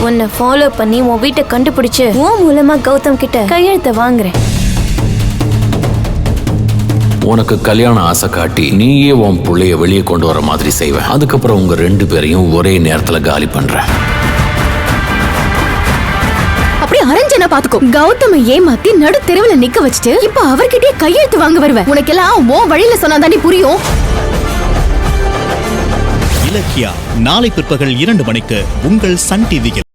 உன்னை ஃபாலோ பண்ணி உன் வீட்டை கண்டுபிடிச்சு உன் மூலமா கௌதம் கிட்ட கையெழுத்த வாங்குறேன். உனக்கு கல்யாண ஆசை காட்டி நீயே உன் புள்ளைய வெளியே கொண்டு வர மாதிரி செய்வேன். அதுக்கப்புறம் உங்க 2 பேரையும் ஒரே நேரத்துல காலி பண்றேன். அப்படியே அரஞ்சனா பாத்துக்கோ. கௌதம ஏமாத்தி நடு தெருவுல நிக்க வச்சுட்டு இப்ப அவர்கிட்டயே கையெழுத்து வாங்க வருவேன். உனக்கெல்லாம் உன் வழியில சொன்னாதானே புரியும். இலக்கியா நாளை பிற்பகல் 2 மணிக்கு உங்கள் சன் டிவியில்.